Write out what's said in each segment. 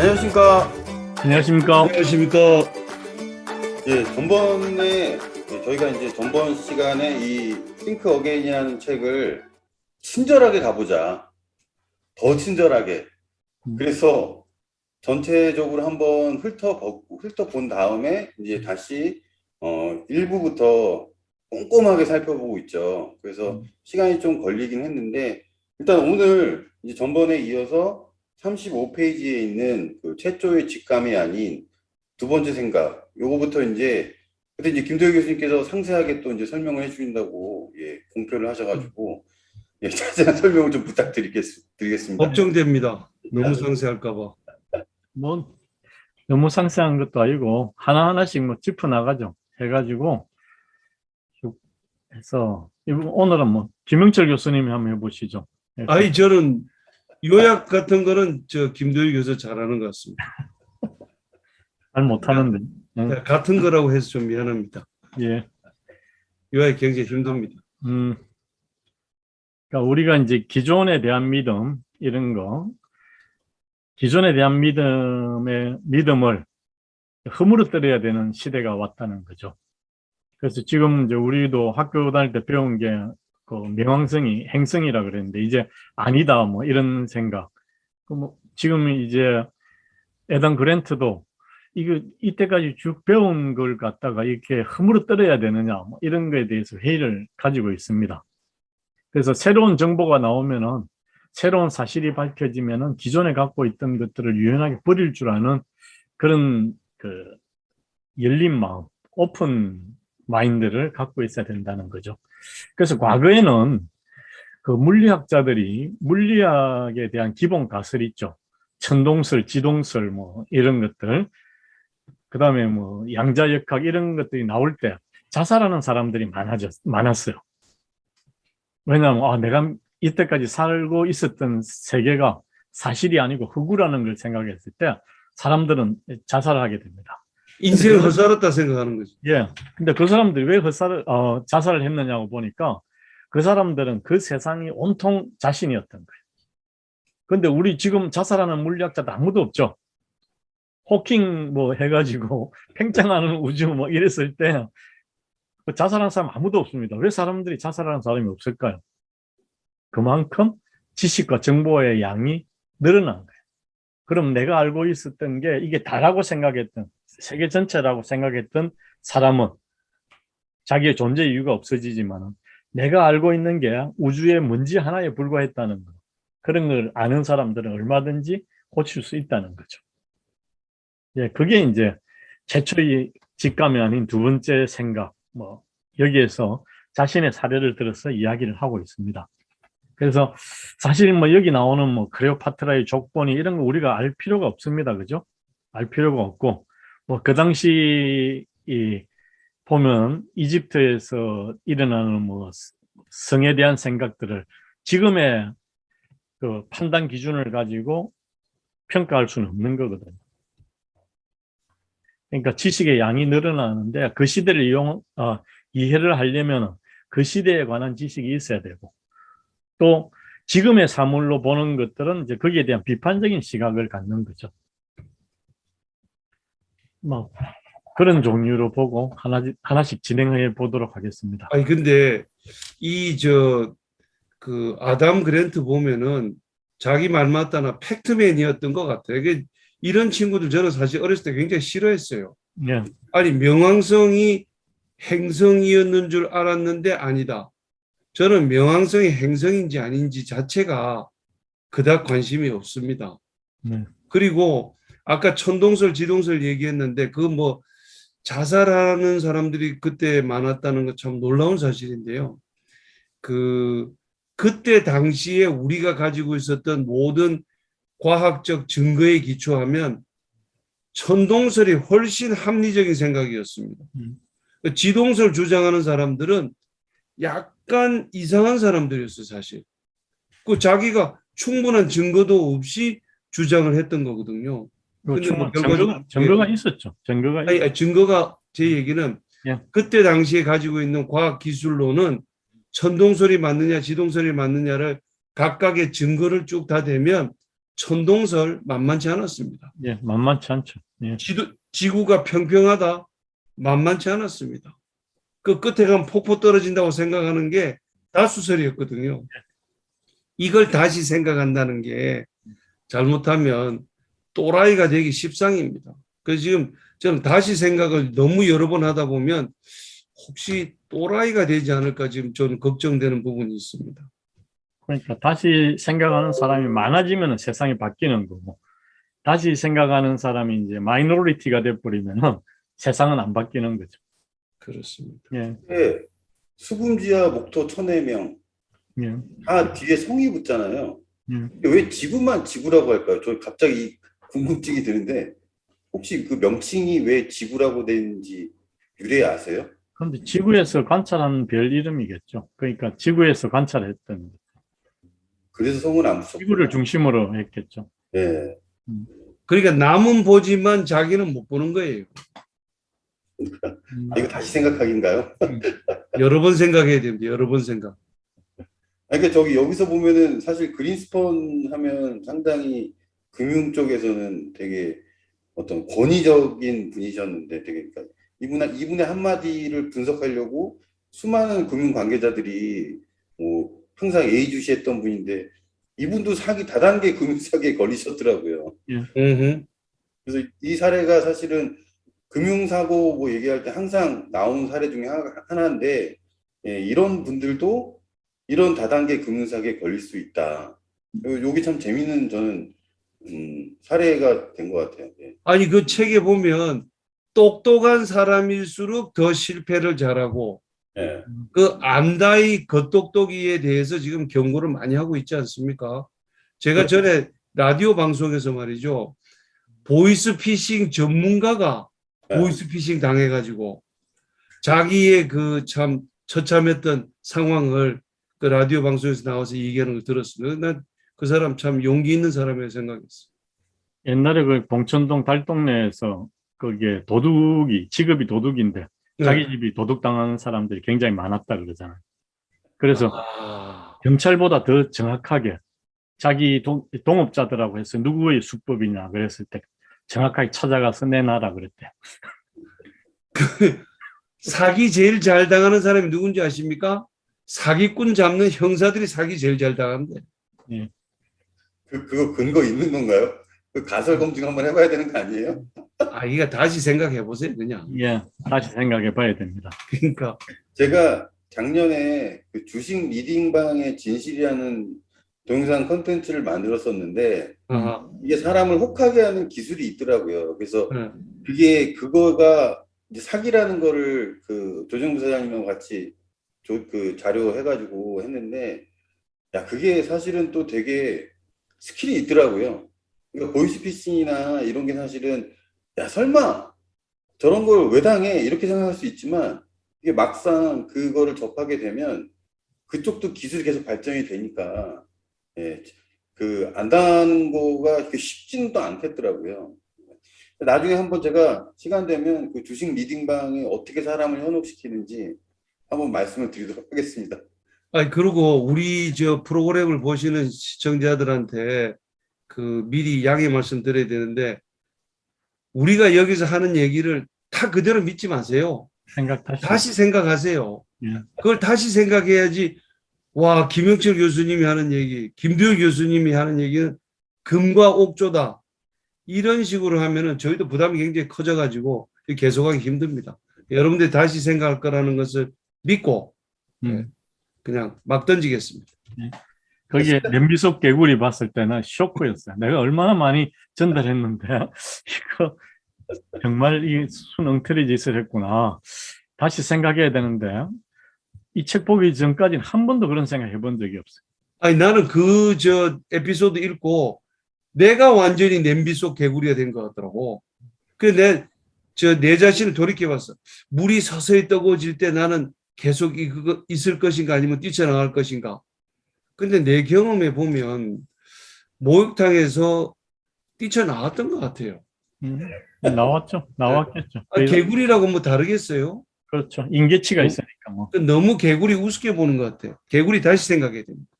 안녕하십니까. 안녕하십니까. 안녕하십니까. 예, 저희가 이제 전번 시간에 이 Think Again이라는 책을 친절하게 가보자. 더 친절하게. 그래서 전체적으로 한번 훑어본 다음에 이제 다시 1부부터 꼼꼼하게 살펴보고 있죠. 그래서 시간이 좀 걸리긴 했는데 일단 오늘 이제 전번에 이어서 35페이지에 있는 그 최초의 직감이 아닌 두 번째 생각, 요거부터 이제 그때 이제 김도희 교수님께서 상세하게 또 이제 설명을 해주신다고 공표를 하셔가지고 자세한 설명을 좀 부탁드리겠습니다. 걱정됩니다. 너무 상세할까봐. 뭐 너무 상세한 것도 아니고 하나하나씩 뭐 짚어 나가죠. 해가지고 쭉 해서 오늘은 뭐 김영철 교수님이 한번 해보시죠. 아니 저는 요약 같은 거는 저 김도희 교수 잘하는 것 같습니다. 잘 못하는데. 같은 거라고 해서 좀 미안합니다. 예. 요약이 굉장히 힘듭니다. 그러니까 우리가 이제 기존에 대한 믿음 이런 거, 기존에 대한 믿음을 허물어뜨려야 되는 시대가 왔다는 거죠. 그래서 지금 이제 우리도 학교 다닐 때 배운 게 그 명왕성이 행성이라 그랬는데 이제 아니다 뭐 이런 생각. 뭐 지금 이제 에단 그랜트도 이때까지 쭉 배운 걸 갖다가 이렇게 허물어뜨려야 되느냐 뭐 이런 거에 대해서 회의를 가지고 있습니다. 그래서 새로운 정보가 나오면은 새로운 사실이 밝혀지면은 기존에 갖고 있던 것들을 유연하게 버릴 줄 아는 그런 그 열린 마음, 오픈 마인드를 갖고 있어야 된다는 거죠. 그래서 과거에는 그 물리학자들이 물리학에 대한 기본 가설이 있죠. 천동설, 지동설 뭐 이런 것들, 그 다음에 뭐 양자역학 이런 것들이 나올 때 자살하는 사람들이 많았어요. 왜냐하면 내가 이때까지 살고 있었던 세계가 사실이 아니고 허구라는 걸 생각했을 때 사람들은 자살을 하게 됩니다. 인생을 헛살았다 생각하는 거죠. 예. 근데 그 사람들이 왜 자살을 했느냐고 보니까 그 사람들은 그 세상이 온통 자신이었던 거예요. 근데 우리 지금 자살하는 물리학자도 아무도 없죠. 호킹 뭐 해가지고 팽창하는 우주 뭐 이랬을 때 자살하는 사람 아무도 없습니다. 왜 사람들이 자살하는 사람이 없을까요? 그만큼 지식과 정보의 양이 늘어난 거예요. 그럼 내가 알고 있었던 게 이게 다라고 생각했던, 세계 전체라고 생각했던 사람은 자기의 존재 이유가 없어지지만 내가 알고 있는 게 우주의 먼지 하나에 불과했다는 거. 그런 걸 아는 사람들은 얼마든지 고칠 수 있다는 거죠. 예, 그게 이제 최초의 직감이 아닌 두 번째 생각, 뭐 여기에서 자신의 사례를 들어서 이야기를 하고 있습니다. 그래서 사실 뭐 여기 나오는 뭐 클레오파트라의 족보니 이런 거 우리가 알 필요가 없습니다. 그죠? 알 필요가 없고 뭐 그 당시 보면 이집트에서 일어나는 뭐 성에 대한 생각들을 지금의 그 판단 기준을 가지고 평가할 수는 없는 거거든요. 그러니까 지식의 양이 늘어나는데 그 시대를 이해를 하려면 그 시대에 관한 지식이 있어야 되고 또 지금의 사물로 보는 것들은 이제 거기에 대한 비판적인 시각을 갖는 거죠. 뭐 그런 종류로 보고 하나씩 진행해 보도록 하겠습니다. 아니 근데 그 아담 그랜트 보면은 자기 말 맞다나 팩트맨이었던 것 같아요. 이런 친구들 저는 사실 어렸을 때 굉장히 싫어했어요. 예. 아니 명왕성이 행성이었는 줄 알았는데 아니다. 저는 명왕성이 행성인지 아닌지 자체가 그닥 관심이 없습니다. 그리고 아까 천동설, 지동설 얘기했는데 그 뭐 자살하는 사람들이 그때 많았다는 거 참 놀라운 사실인데요. 그때 당시에 우리가 가지고 있었던 모든 과학적 증거에 기초하면 천동설이 훨씬 합리적인 생각이었습니다. 지동설 주장하는 사람들은 약간 이상한 사람들이었어요, 사실. 그 자기가 충분한 증거도 없이 주장을 했던 거거든요. 근데 뭐 증거가 있었죠. 증거가 제 얘기는 예. 그때 당시에 가지고 있는 과학 기술로는 천동설이 맞느냐 지동설이 맞느냐를 각각의 증거를 쭉 다 대면 천동설 만만치 않았습니다. 예, 만만치 않죠. 예. 지구가 평평하다 만만치 않았습니다. 그 끝에 가면 폭포 떨어진다고 생각하는 게 다수설이었거든요. 이걸 다시 생각한다는 게 잘못하면 또라이가 되기 십상입니다. 그래서 지금 저는 다시 생각을 너무 여러 번 하다 보면 혹시 또라이가 되지 않을까 지금 저는 걱정되는 부분이 있습니다. 그러니까 다시 생각하는 사람이 많아지면 세상이 바뀌는 거고, 다시 생각하는 사람이 이제 마이너리티가 돼버리면 세상은 안 바뀌는 거죠. 그렇습니다. 예, 예, 수금지와 목토 천해명 예, 다 뒤에 성이 붙잖아요. 예. 근데 왜 지구만 지구라고 할까요? 저 갑자기 궁금증이 드는데 혹시 그 명칭이 왜 지구라고 되는지 유래 아세요? 그런데 지구에서 관찰하는 별 이름이겠죠. 그러니까 지구에서 관찰했던 그래서 성은 안 붙였고. 지구를 중심으로 했겠죠. 예. 그러니까 남은 보지만 자기는 못 보는 거예요. 음, 아, 이거 다시 생각하기인가요? 여러 번 생각해야 됩니다. 여러 번 생각. 그러니까 저기 여기서 보면은 사실 그린스펀 하면 상당히 금융 쪽에서는 되게 어떤 권위적인 분이셨는데 되게 그러니까 이분의 한마디를 분석하려고 수많은 금융 관계자들이 뭐 항상 예의주시했던 분인데 이분도 다단계 금융 사기에 걸리셨더라고요. 그래서 이 사례가 사실은 금융사고 뭐 얘기할 때 항상 나오는 사례 중에 하나인데 예, 이런 분들도 이런 다단계 금융사기에 걸릴 수 있다. 요게 참 재미있는 저는 사례가 된 것 같아요. 예. 아니 그 책에 보면 똑똑한 사람일수록 더 실패를 잘하고 예. 그 암다이 겉똑똑이에 대해서 지금 경고를 많이 하고 있지 않습니까? 제가 전에 라디오 방송에서 말이죠. 보이스피싱 전문가가 네. 보이스피싱 당해가지고 자기의 그 참 처참했던 상황을 그 라디오 방송에서 나와서 얘기하는 걸 들었습니다. 난 그 사람 참 용기 있는 사람이라고 생각했어. 옛날에 그 봉천동 달동네에서 거기에 도둑이 직업이 도둑인데 자기 네. 집이 도둑당하는 사람들이 굉장히 많았다 그러잖아요. 그래서 아, 경찰보다 더 정확하게 자기 동업자들하고 해서 누구의 수법이냐 그랬을 때 정확하게 찾아가서 내놔라 그랬대. 사기 제일 잘 당하는 사람이 누군지 아십니까? 사기꾼 잡는 형사들이 사기 제일 잘 당한대. 예. 그거 근거 있는 건가요? 그 가설 검증 한번 해봐야 되는 거 아니에요? 아, 이거 다시 생각해 보세요, 그냥. 예, 다시 생각해 봐야 됩니다. 그러니까 제가 작년에 그 주식 리딩방의 진실이라는 동영상 컨텐츠를 만들었었는데 이게 사람을 혹하게 하는 기술이 있더라고요. 그래서 그거가 이제 사기라는 거를 그 조정부 사장님하고 같이 그 자료 해가지고 했는데 야 그게 사실은 또 되게 스킬이 있더라고요. 그러니까 보이스피싱이나 이런 게 사실은 야 설마 저런 걸 왜 당해 이렇게 생각할 수 있지만 이게 막상 그거를 접하게 되면 그쪽도 기술이 계속 발전이 되니까 예, 그 안 당하는 거가 그렇게 쉽지는 또 않겠더라고요. 나중에 한번 제가 시간 되면 그 주식 리딩방에 어떻게 사람을 현혹시키는지 한번 말씀을 드리도록 하겠습니다. 아니, 그리고 우리 저 프로그램을 보시는 시청자들한테 그 미리 양해 말씀 드려야 되는데 우리가 여기서 하는 얘기를 다 그대로 믿지 마세요. 다시 생각하세요. 예. 그걸 다시 생각해야지. 와, 김영철 교수님이 하는 얘기, 김두현 교수님이 하는 얘기는 금과 옥조다. 이런 식으로 하면은 저희도 부담이 굉장히 커져가지고 계속하기 힘듭니다. 여러분들이 다시 생각할 거라는 것을 믿고 그냥 막 던지겠습니다. 거기에 냄비 속 개구리 봤을 때는 쇼크였어요. 내가 얼마나 많이 전달했는데 이거 정말 이 순엉터리 짓을 했구나. 다시 생각해야 되는데 이 책 보기 전까지는 한 번도 그런 생각 해본 적이 없어요. 아니 나는 그 저 에피소드 읽고 내가 완전히 냄비 속 개구리가 된 것 같더라고. 내 자신을 돌이켜봤어. 물이 서서히 뜨거워질 때 나는 계속 있을 것인가 아니면 뛰쳐나갈 것인가. 근데 내 경험에 보면 목욕탕에서 뛰쳐나왔던 것 같아요. 나왔죠. 나왔겠죠. 개구리라고 뭐 다르겠어요? 그렇죠. 인계치가 있으니까 뭐. 너무 개구리 우습게 보는 것 같아요. 개구리 다시 생각해야 됩니다.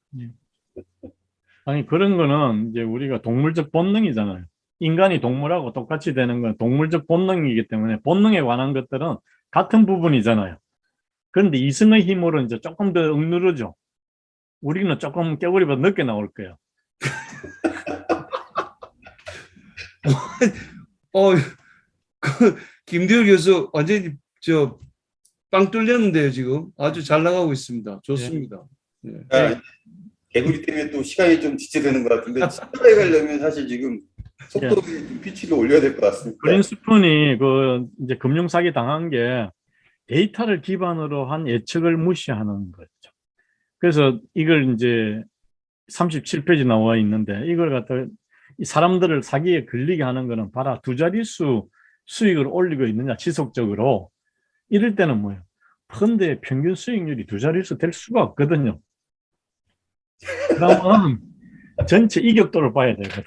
아니, 그런 거는 이제 우리가 동물적 본능이잖아요. 인간이 동물하고 똑같이 되는 건 동물적 본능이기 때문에 본능에 관한 것들은 같은 부분이잖아요. 그런데 이성의 힘으로 이제 조금 더 억누르죠. 우리는 조금 깨구리보다 늦게 나올 거예요. 어, 김대열 교수 완전히 저 빵 뚫렸는데요, 지금. 아주 잘 나가고 있습니다. 좋습니다. 네. 아, 개구리 때문에 또 시간이 좀 지체되는 것 같은데 친절하게 가려면 사실 지금 속도를 좀 피치를 올려야 될 것 같습니다. 그린스푼이 그 이제 금융사기 당한 게 데이터를 기반으로 한 예측을 무시하는 거죠. 그래서 이걸 이제 37페이지 나와 있는데 이걸 갖다 이 사람들을 사기에 걸리게 하는 거는 봐라 두 자릿수 수익을 올리고 있느냐 지속적으로 이럴 때는 뭐예요? 펀드의 평균 수익률이 두 자릿수 될 수가 없거든요. 그러면 전체 이격도를 봐야 되거든요.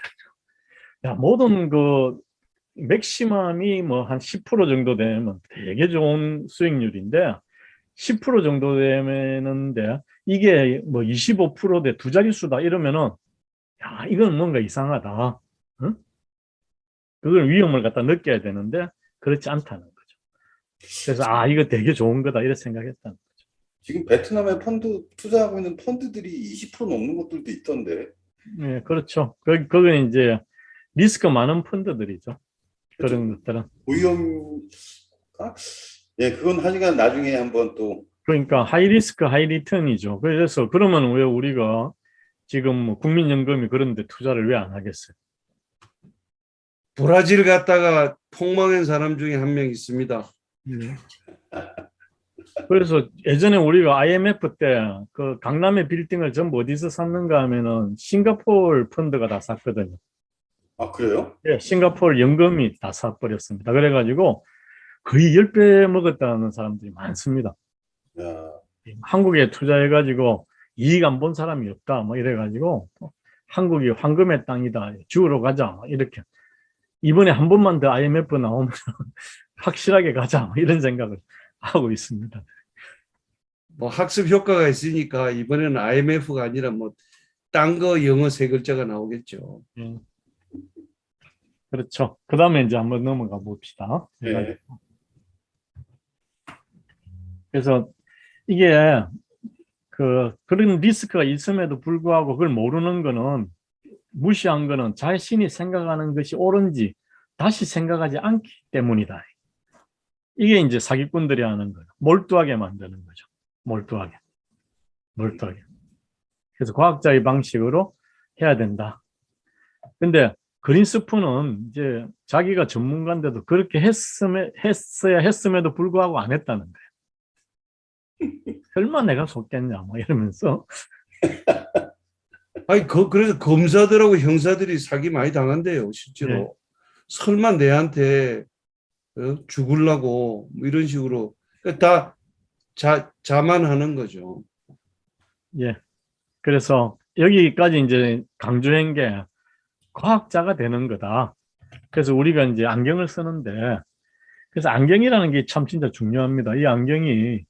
야, 모든 그 맥시멈이 뭐 한 10% 정도 되면 되게 좋은 수익률인데 10% 정도 되면은데 이게 뭐 25%대 두 자릿수다 이러면은 야, 이건 뭔가 이상하다. 응? 그걸 위험을 갖다 느껴야 되는데 그렇지 않다는 거죠. 그래서 아, 이거 되게 좋은 거다 이렇게 생각했다는 거죠. 지금 베트남에 펀드 투자하고 있는 펀드들이 20% 넘는 것들도 있던데. 네, 그렇죠. 그건 이제 리스크 많은 펀드들이죠. 그런 것들은. 고위험가? 예, 그건 하여간 나중에 한번 또 그러니까 하이 리스크 하이 리턴이죠. 그래서 그러면 왜 우리가 지금 뭐 국민연금이 그런데 투자를 왜 안 하겠어요? 브라질 갔다가 폭망한 사람 중에 한 명 있습니다. 그래서 예전에 우리가 IMF 때 그 강남의 빌딩을 전부 어디서 샀는가 하면은 싱가포르 펀드가 다 샀거든요. 아, 그래요? 예, 싱가포르 연금이 다 사버렸습니다. 그래가지고 거의 10배 먹었다는 사람들이 많습니다. 야, 한국에 투자해가지고 이익 안 본 사람이 없다. 뭐 이래가지고 한국이 황금의 땅이다. 주우러 가자. 이렇게. 이번에 한 번만 더 IMF 나오면 확실하게 가자. 뭐 이런 생각을 하고 있습니다. 뭐 학습 효과가 있으니까 이번에는 IMF가 아니라 뭐 딴 거 영어 세 글자가 나오겠죠. 예. 그렇죠. 그 다음에 이제 한번 넘어가 봅시다. 네. 그래서 이게 그런 리스크가 있음에도 불구하고 그걸 모르는 거는 무시한 거는 자신이 생각하는 것이 옳은지 다시 생각하지 않기 때문이다. 이게 이제 사기꾼들이 하는 거예요. 몰두하게 만드는 거죠. 몰두하게. 그래서 과학자의 방식으로 해야 된다. 근데 그린스푼은 이제 자기가 전문가인데도 그렇게 했어야 했음에도 불구하고 안 했다는 거예요. 설마 내가 속겠냐, 뭐 이러면서. 아니 그래서 검사들하고 형사들이 사기 많이 당한대요, 실제로. 네. 설마 내한테 죽으려고 뭐 이런 식으로 다 자만하는 거죠. 예. 그래서 여기까지 이제 강조한 게 과학자가 되는 거다. 그래서 우리가 이제 안경을 쓰는데, 그래서 안경이라는 게 참 진짜 중요합니다. 이 안경이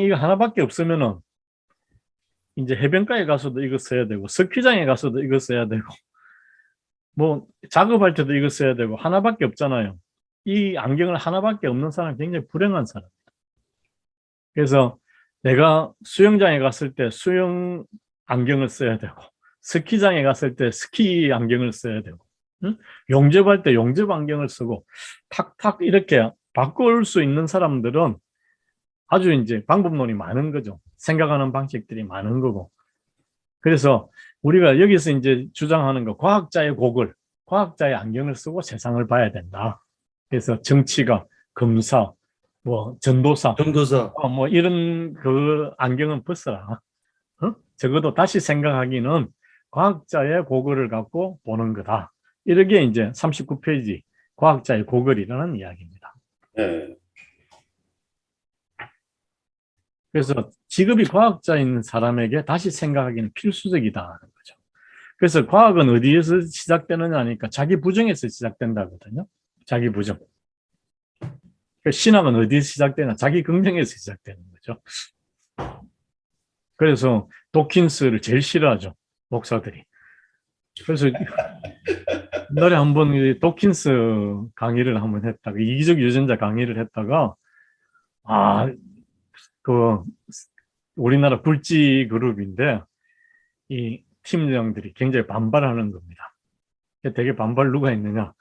이거 하나밖에 없으면은 이제 해변가에 가서도 이거 써야 되고, 스키장에 가서도 이거 써야 되고, 뭐 작업할 때도 이거 써야 되고, 하나밖에 없잖아요. 이 안경을 하나밖에 없는 사람은 굉장히 불행한 사람. 그래서 내가 수영장에 갔을 때 수영 안경을 써야 되고, 스키장에 갔을 때 스키 안경을 써야 되고, 응? 용접할 때 용접 안경을 쓰고, 탁탁 이렇게 바꿀 수 있는 사람들은 아주 이제 방법론이 많은 거죠. 생각하는 방식들이 많은 거고. 그래서 우리가 여기서 이제 주장하는 거, 과학자의 안경을 쓰고 세상을 봐야 된다. 그래서 정치가, 검사, 뭐 전도사, 전도사. 뭐 이런 그 안경은 벗어라. 적어도 다시 생각하기는 과학자의 고글을 갖고 보는 거다. 이렇게 이제 39페이지 과학자의 고글이라는 이야기입니다. 네. 그래서 직업이 과학자인 사람에게 다시 생각하기는 필수적이다는 거죠. 그래서 과학은 어디에서 시작되느냐 하니까 자기 부정에서 시작된다거든요. 자기 부정. 신학은 어디에서 시작되냐? 자기 긍정에서 시작되는 거죠. 그래서 도킨스를 제일 싫어하죠. 목사들이. 그래서 옛날에 한번 이 도킨스 강의를 한번 했다가, 이기적 유전자 강의를 했다가, 그 우리나라 굴지 그룹인데 이 팀장들이 굉장히 반발하는 겁니다. 되게 반발 누가 있느냐?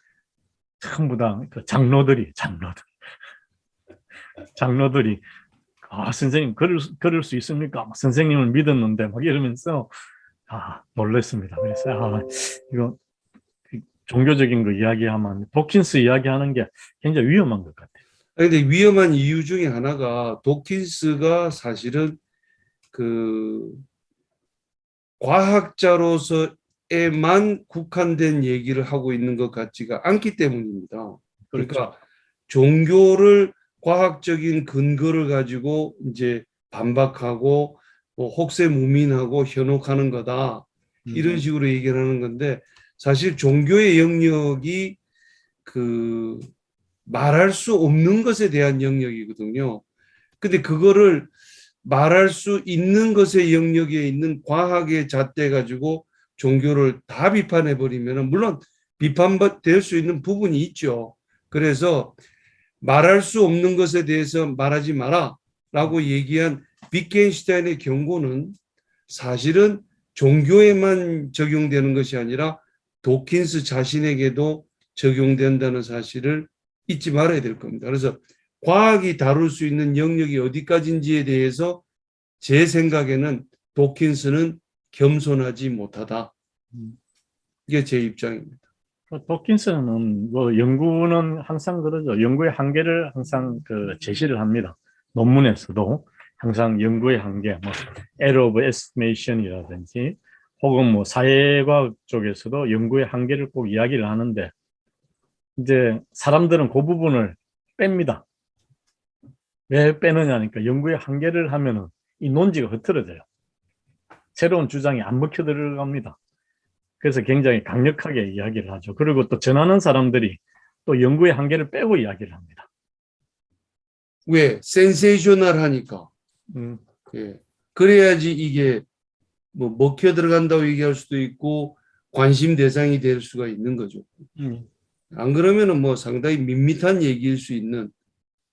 전부 다 그 장로들이 선생님 그럴 수 있습니까? 선생님을 믿었는데 막 이러면서 놀랐습니다. 그래서 이거 종교적인 거 이야기하면 도킨스 이야기하는 게 굉장히 위험한 것 같아요. 근데 위험한 이유 중에 하나가 도킨스가 사실은 그 과학자로서에만 국한된 얘기를 하고 있는 것 같지가 않기 때문입니다. 그러니까 그렇죠. 종교를 과학적인 근거를 가지고 이제 반박하고 뭐 혹세무민하고 현혹하는 거다. 이런 식으로 얘기를 하는 건데 사실 종교의 영역이 그 말할 수 없는 것에 대한 영역이거든요. 근데 그거를 말할 수 있는 것의 영역에 있는 과학에 잣대 가지고 종교를 다 비판해 버리면 물론 비판될 수 있는 부분이 있죠. 그래서 말할 수 없는 것에 대해서 말하지 마라 라고 얘기한 비켄슈타인의 경고는 사실은 종교에만 적용되는 것이 아니라 도킨스 자신에게도 적용된다는 사실을 잊지 말아야 될 겁니다. 그래서 과학이 다룰 수 있는 영역이 어디까지인지에 대해서 제 생각에는 도킨스는 겸손하지 못하다. 이게 제 입장입니다. 도킨스는 뭐 연구는 항상 그러죠. 연구의 한계를 항상 그 제시를 합니다. 논문에서도 항상 연구의 한계, 뭐 error of estimation이라든지 혹은 뭐 사회과학 쪽에서도 연구의 한계를 꼭 이야기를 하는데 이제 사람들은 그 부분을 뺍니다. 왜 빼느냐니까 연구의 한계를 하면은 이 논지가 흐트러져요. 새로운 주장이 안 먹혀 들어갑니다. 그래서 굉장히 강력하게 이야기를 하죠. 그리고 또 전하는 사람들이 또 연구의 한계를 빼고 이야기를 합니다. 왜? 센세이셔널하니까. 예. 그래야지 이게 뭐 먹혀 들어간다고 얘기할 수도 있고 관심 대상이 될 수가 있는 거죠. 안 그러면은 뭐 상당히 밋밋한 얘기일 수 있는.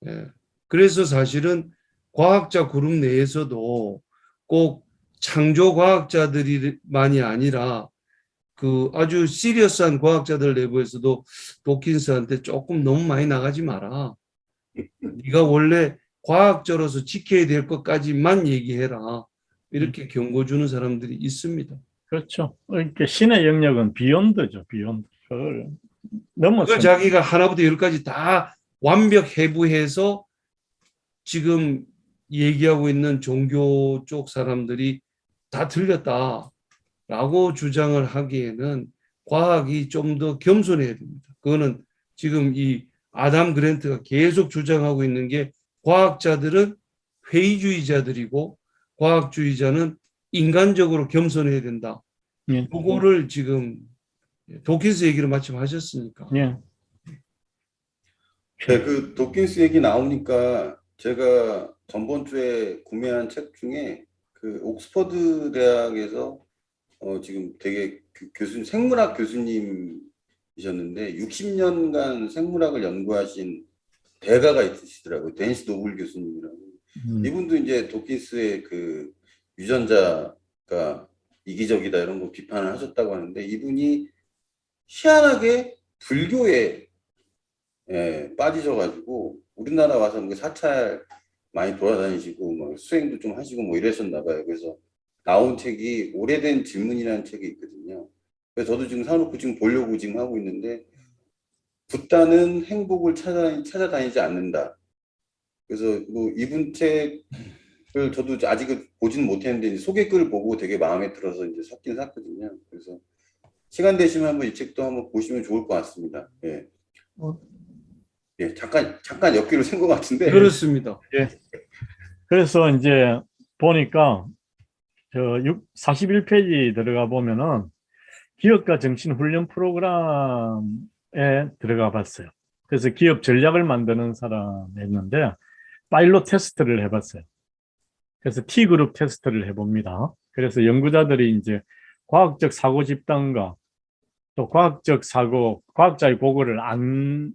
예. 그래서 사실은 과학자 그룹 내에서도 꼭 창조 과학자들이만이 아니라 그 아주 시리어스한 과학자들 내부에서도 도킨스한테 조금 너무 많이 나가지 마라. 네가 원래 과학자로서 지켜야 될 것까지만 얘기해라. 이렇게 경고 주는 사람들이 있습니다. 그렇죠. 그러니까 신의 영역은 비욘드죠. 비욘드. 그걸 넘어서 그걸 자기가 하나부터 열까지 다 완벽 해부해서 지금 얘기하고 있는 종교 쪽 사람들이 다 틀렸다라고 주장을 하기에는 과학이 좀 더 겸손해야 됩니다. 그거는 지금 이 아담 그랜트가 계속 주장하고 있는 게 과학자들은 회의주의자들이고 과학주의자는 인간적으로 겸손해야 된다. 예. 그거를 지금 도킨스 얘기를 마침 하셨으니까. 예. 네, 그 도킨스 얘기 나오니까 제가 전번 주에 구매한 책 중에 그 옥스퍼드 대학에서 지금 되게 교수님, 생물학 교수님이셨는데 60년간 생물학을 연구하신 대가가 있으시더라고요. 데니스 노블 교수님이라고. 이분도 이제 도킨스의 그 유전자가 이기적이다 이런 거 비판을 하셨다고 하는데 이분이 희한하게 불교에 빠지셔가지고 우리나라 와서 뭐 사찰 많이 돌아다니시고 뭐 수행도 좀 하시고 뭐 이러셨나 봐요. 그래서 나온 책이 오래된 질문이라는 책이 있거든요. 그래서 저도 지금 사놓고 지금 보려고 지금 하고 있는데 붓다는 행복을 찾아다니지 않는다. 그래서 뭐 이분 책을 저도 아직은 보지는 못했는데 소개글을 보고 되게 마음에 들어서 이제 샀긴 샀거든요. 그래서 시간 되시면 한번 이 책도 한번 보시면 좋을 것 같습니다. 예. 예, 잠깐 엮기로 센 것 같은데. 그렇습니다. 예. 그래서 이제 보니까 41페이지 들어가 보면은 기업가 정신훈련 프로그램에 들어가 봤어요. 그래서 기업 전략을 만드는 사람이었는데 파일럿 테스트를 해봤어요. 그래서 T그룹 테스트를 해봅니다. 그래서 연구자들이 이제 과학적 사고 집단과 또 과학적 사고, 과학자의 고거를 안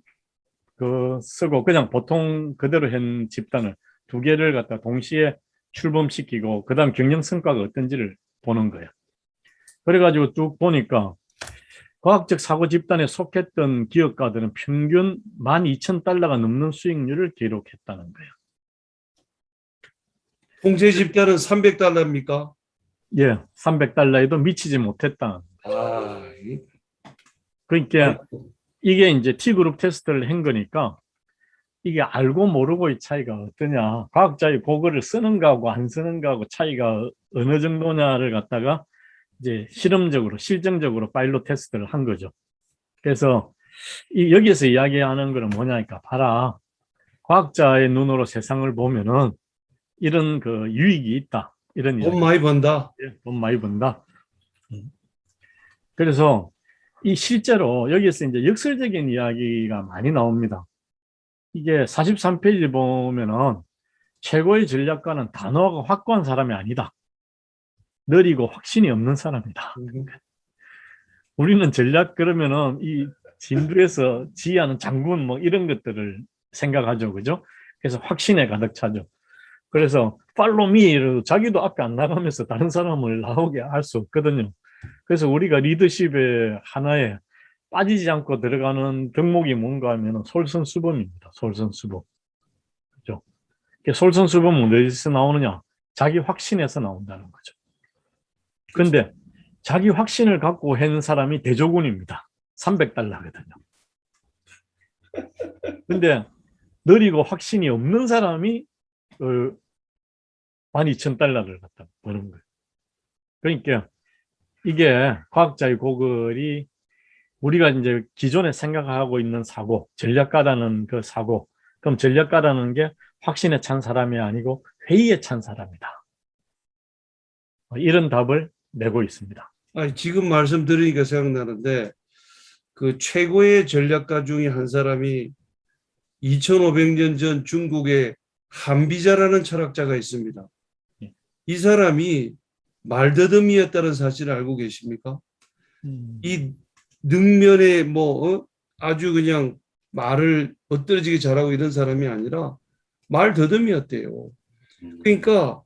쓰고 그냥 보통 그대로 한 집단을 두 개를 갖다 동시에 출범시키고 그다음 경영 성과가 어떤지를 보는 거예요. 그래가지고 쭉 보니까 과학적 사고 집단에 속했던 기업가들은 평균 12,000달러가 넘는 수익률을 기록했다는 거예요. 통제 집단은 300달러입니까? 예, 300달러에도 미치지 못했다. 아, 그러니까 이게 이제 T그룹 테스트를 한 거니까 이게 알고 모르고의 차이가 어떠냐. 과학자의 고거를 쓰는 거하고 안 쓰는 거하고 차이가 어느 정도냐를 갖다가 이제 실험적으로, 실증적으로 파일럿 테스트를 한 거죠. 그래서 여기서 이야기하는 거는 뭐냐니까, 봐라. 과학자의 눈으로 세상을 보면은 이런 그 유익이 있다. 이런 이야기. 돈 많이 번다. 돈 많이 번다. 그래서 이 실제로 여기서 이제 역설적인 이야기가 많이 나옵니다. 이게 43페이지 보면은 최고의 전략가는 단호하고 확고한 사람이 아니다. 느리고 확신이 없는 사람이다. 우리는 전략 그러면은 이 진두에서 지휘하는 장군 뭐 이런 것들을 생각하죠. 그죠? 그래서 확신에 가득 차죠. 그래서 팔로우 미를 자기도 앞에 안 나가면서 다른 사람을 나오게 할 수 없거든요. 그래서 우리가 리더십의 하나에 빠지지 않고 들어가는 덕목이 뭔가 하면 솔선수범입니다. 솔선수범. 그죠? 솔선수범은 어디서 나오느냐? 자기 확신에서 나온다는 거죠. 근데 자기 확신을 갖고 한 사람이 대조군입니다. 300달러거든요. 근데 느리고 확신이 없는 사람이 12,000달러를 갖다 버는 거예요. 그러니까 이게 과학자의 고글이 우리가 이제 기존에 생각하고 있는 사고, 전략가라는 그 사고, 그럼 전략가라는 게 확신에 찬 사람이 아니고 회의에 찬 사람이다. 이런 답을 내고 있습니다. 아니, 지금 말씀 들으니까 생각나는데 그 최고의 전략가 중에 한 사람이 2500년 전 중국의 한비자라는 철학자가 있습니다. 이 사람이 말더듬이었다는 사실을 알고 계십니까? 이 능면에 아주 그냥 말을 엇떨어지게 잘하고 이런 사람이 아니라 말더듬이었대요. 그러니까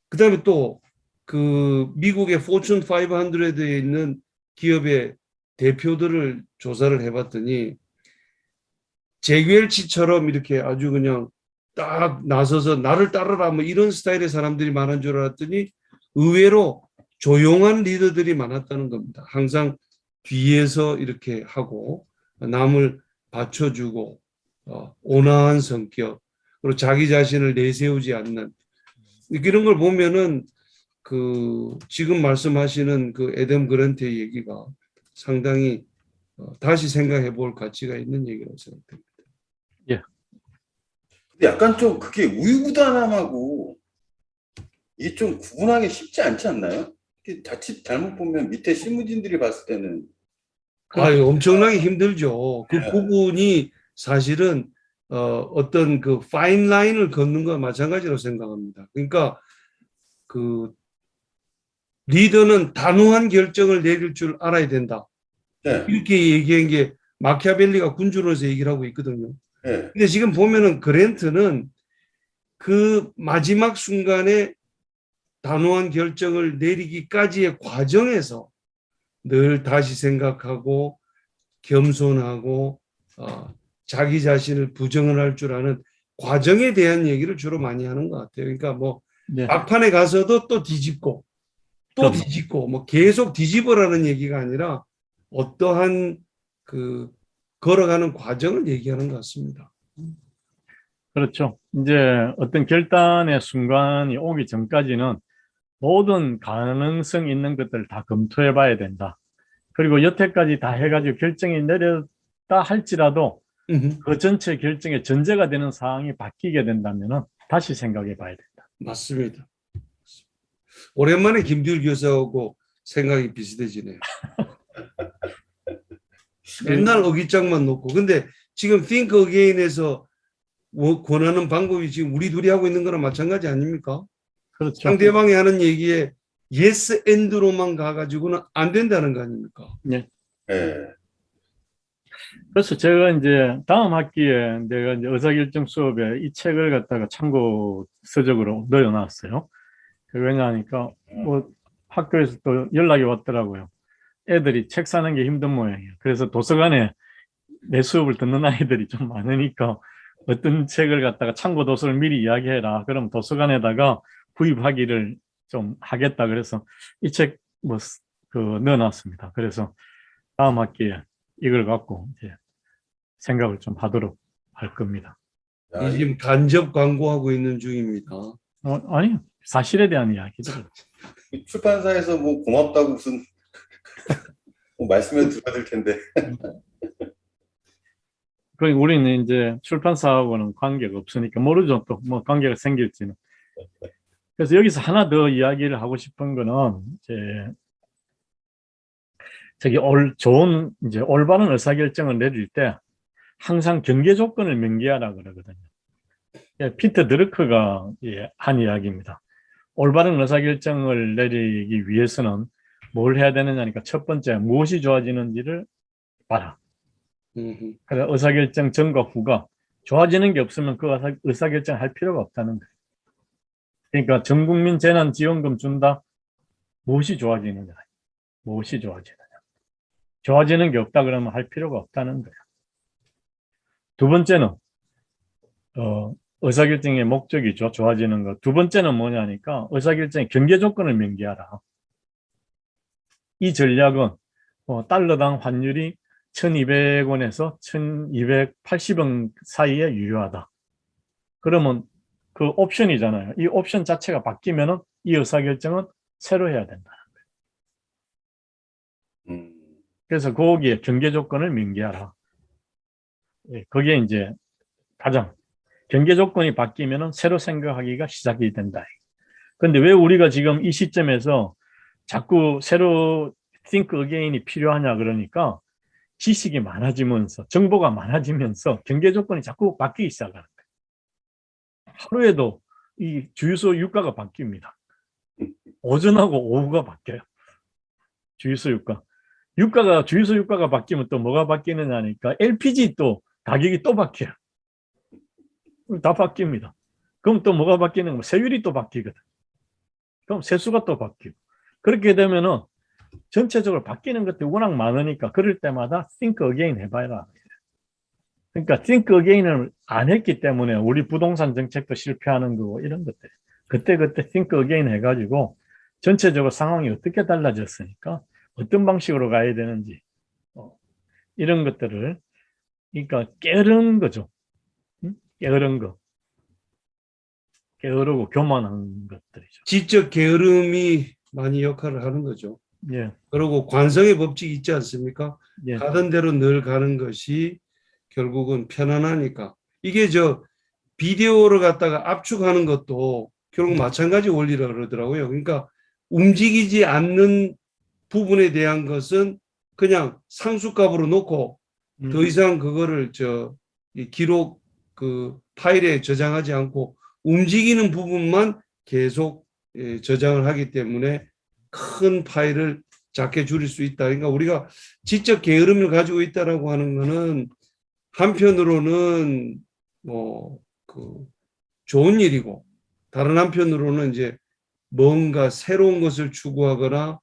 그다음에 또 그 미국의 포춘 500에 있는 기업의 대표들을 조사를 해봤더니 제규엘치처럼 이렇게 아주 그냥 딱 나서서 나를 따르라 뭐 이런 스타일의 사람들이 많은 줄 알았더니 의외로 조용한 리더들이 많았다는 겁니다. 항상 뒤에서 이렇게 하고 남을 받쳐주고 온화한 성격 그리고 자기 자신을 내세우지 않는 이런 걸 보면은 그 지금 말씀하시는 그 애덤 그랜트의 얘기가 상당히 다시 생각해 볼 가치가 있는 얘기라고 생각됩니다. 예. 근데 약간 좀 그게 우유부단함하고 이게 좀 구분하기 쉽지 않지 않나요? 자칫 잘못 보면 밑에 실무진들이 봤을 때는 엄청나게 힘들죠. 그 네. 부분이 사실은 어떤 그 파인 라인을 걷는 것과 마찬가지로 생각합니다. 그러니까 그 리더는 단호한 결정을 내릴 줄 알아야 된다. 네. 이렇게 얘기한 게 마키아벨리가 군주로서 얘기를 하고 있거든요. 네. 근데 지금 보면은 그랜트는 그 마지막 순간에 단호한 결정을 내리기까지의 과정에서 늘 다시 생각하고 겸손하고 자기 자신을 부정을 할 줄 아는 과정에 대한 얘기를 주로 많이 하는 것 같아요. 그러니까 뭐 네. 막판에 가서도 또 뒤집고 또 뒤집고 뭐 계속 뒤집어라는 얘기가 아니라 어떠한 그 걸어가는 과정을 얘기하는 것 같습니다. 그렇죠. 이제 어떤 결단의 순간이 오기 전까지는 모든 가능성 있는 것들을 다 검토해 봐야 된다. 그리고 여태까지 다 해가지고 결정이 내렸다 할지라도 그 전체 결정의 전제가 되는 사항이 바뀌게 된다면 다시 생각해 봐야 된다. 맞습니다. 오랜만에 김두일 교수하고 생각이 비슷해지네요. 맨날 어깃장만 놓고. 근데 지금 Think Again에서 권하는 방법이 지금 우리 둘이 하고 있는 거랑 마찬가지 아닙니까? 그렇죠. 상대방이 하는 얘기에 예스 앤드로만 가가지고는 안 된다는 거 아닙니까? 예. 그래서 제가 이제 다음 학기에 내가 이제 의사결정 수업에 이 책을 갖다가 참고 서적으로 넣어놨어요. 왜냐하니까 뭐 학교에서 또 연락이 왔더라고요. 애들이 책 사는 게 힘든 모양이에요. 그래서 도서관에 내 수업을 듣는 아이들이 좀 많으니까 어떤 책을 갖다가 참고 도서를 미리 이야기해라. 그럼 도서관에다가 구입하기를 좀 하겠다. 그래서 이 책 뭐 그 넣어놨습니다. 그래서 다음 학기에 이걸 갖고 이제 생각을 좀 하도록 할 겁니다. 야, 이 지금 간접 광고하고 있는 중입니다. 아니, 사실에 대한 이야기들. 이 출판사에서 뭐 고맙다고 무슨 뭐 말씀을 드려야 될 텐데. 그러니까 우리는 이제 출판사하고는 관계가 없으니까 모르죠. 또 뭐 관계가 생길지는. 그래서 여기서 하나 더 이야기를 하고 싶은 거는 이제 좋은 이제 올바른 의사결정을 내릴 때 항상 경계 조건을 명기하라 그러거든요. 피터 드러크가 한 이야기입니다. 올바른 의사결정을 내리기 위해서는 뭘 해야 되느냐니까 첫 번째 무엇이 좋아지는지를 봐라. 그래서 의사결정 전과 후가 좋아지는 게 없으면 그 의사결정을 할 필요가 없다는 거예요. 그러니까 전국민 재난지원금 준다. 무엇이 좋아지느냐. 무엇이 좋아지느냐. 좋아지는 게 없다 그러면 할 필요가 없다는 거예요. 두 번째는 의사결정의 목적이죠. 좋아지는 것. 두 번째는 뭐냐니까 의사결정의 경계 조건을 명기하라. 이 전략은 달러당 환율이 1200원에서 1280원 사이에 유효하다. 그러면 그 옵션이잖아요. 이 옵션 자체가 바뀌면은 이 의사결정은 새로 해야 된다는 거예요. 그래서 거기에 경계 조건을 명기하라. 그게 이제 가장 경계 조건이 바뀌면은 새로 생각하기가 시작이 된다. 그런데 왜 우리가 지금 이 시점에서 자꾸 새로 think again이 필요하냐 그러니까 지식이 많아지면서 정보가 많아지면서 경계 조건이 자꾸 바뀌기 시작하는 거예요. 하루에도 이 주유소 유가가 바뀝니다. 오전하고 오후가 바뀌어요. 주유소 유가. 주유소 유가가 바뀌면 또 뭐가 바뀌느냐니까 LPG 또 가격이 또 바뀌어요. 다 바뀝니다. 그럼 또 뭐가 바뀌는 거? 세율이 또 바뀌거든. 그럼 세수가 또 바뀌고. 그렇게 되면은 전체적으로 바뀌는 것들이 워낙 많으니까 그럴 때마다 think again 해봐라. 그러니까 think again을 안 했기 때문에 우리 부동산 정책도 실패하는 거고 이런 것들. 그때 think again 해가지고 전체적으로 상황이 어떻게 달라졌으니까 어떤 방식으로 가야 되는지 이런 것들을 그러니까 깨달은 거죠. 게으른 거. 게으르고 교만한 것들이죠. 지적 게으름이 많이 역할을 하는 거죠. 예. 그리고 관성의 법칙이 있지 않습니까? 예. 가던 대로 늘 가는 것이 결국은 편안하니까. 이게 저 비디오를 갖다가 압축하는 것도 결국 마찬가지 원리라 그러더라고요. 그러니까 움직이지 않는 부분에 대한 것은 그냥 상수값으로 놓고 더 이상 그거를 이 기록 그 파일에 저장하지 않고 움직이는 부분만 계속 저장을 하기 때문에 큰 파일을 작게 줄일 수 있다. 그러니까 우리가 지적 게으름을 가지고 있다라고 하는 거는 한편으로는 뭐 그 좋은 일이고 다른 한편으로는 이제 뭔가 새로운 것을 추구하거나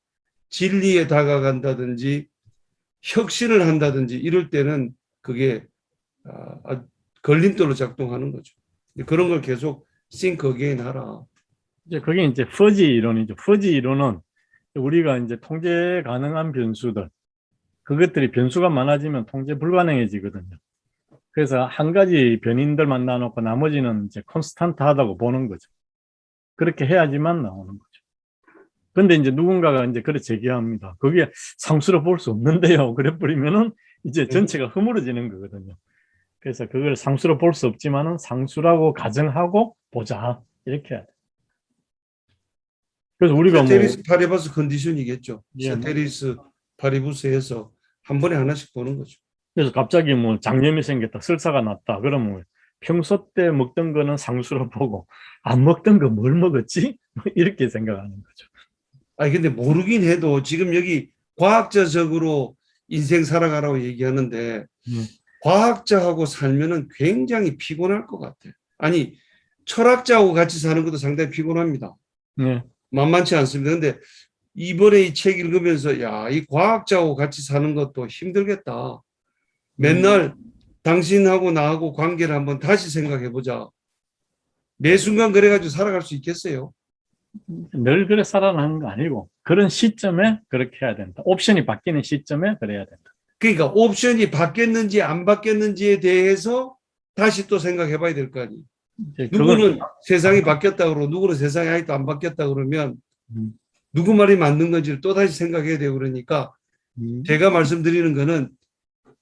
진리에 다가간다든지 혁신을 한다든지 이럴 때는 그게 걸림돌로 작동하는 거죠. 그런 걸 계속 think again 하라. 이제 그게 이제 퍼지 이론이죠. 퍼지 이론은 우리가 이제 통제 가능한 변수들, 그것들이 변수가 많아지면 통제 불가능해지거든요. 그래서 한 가지 변인들만 놔놓고 나머지는 이제 콘스탄트하다고 보는 거죠. 그렇게 해야지만 나오는 거죠. 근데 이제 누군가가 이제 그래 제기합니다. 그게 상수로 볼 수 없는데요. 그래 버리면은 이제 전체가 허물어지는 거거든요. 그래서 그걸 상수로 볼 수 없지만은 상수라고 가정하고 보자. 이렇게 해야 돼. 그래서 우리가 세테리스 파리바스 컨디션이겠죠. 예, 세테리스 파리부스에서 한 번에 하나씩 보는 거죠. 그래서 갑자기 뭐 장염이 생겼다, 설사가 났다. 그러면 평소 때 먹던 거는 상수로 보고 안 먹던 거 뭘 먹었지? 이렇게 생각하는 거죠. 아니 근데 모르긴 해도 지금 여기 과학자적으로 인생 살아가라고 얘기하는데 과학자하고 살면은 굉장히 피곤할 것 같아. 아니 철학자하고 같이 사는 것도 상당히 피곤합니다. 네. 만만치 않습니다. 근데 이번에 이 책 읽으면서 야, 이 과학자하고 같이 사는 것도 힘들겠다. 맨날 당신하고 나하고 관계를 한번 다시 생각해 보자. 매 순간 그래가지고 살아갈 수 있겠어요? 늘 그래 살아나는 거 아니고 그런 시점에 그렇게 해야 된다. 옵션이 바뀌는 시점에 그래야 된다. 그러니까 옵션이 바뀌었는지 안 바뀌었는지에 대해서 다시 또 생각해 봐야 될 거 아니에요. 이제 누구는 그걸 세상이 바뀌었다 그러고 누구는 세상이 아직도 안 바뀌었다 그러면 음, 누구 말이 맞는 건지를 또 다시 생각해야 되고 그러니까 제가 말씀드리는 거는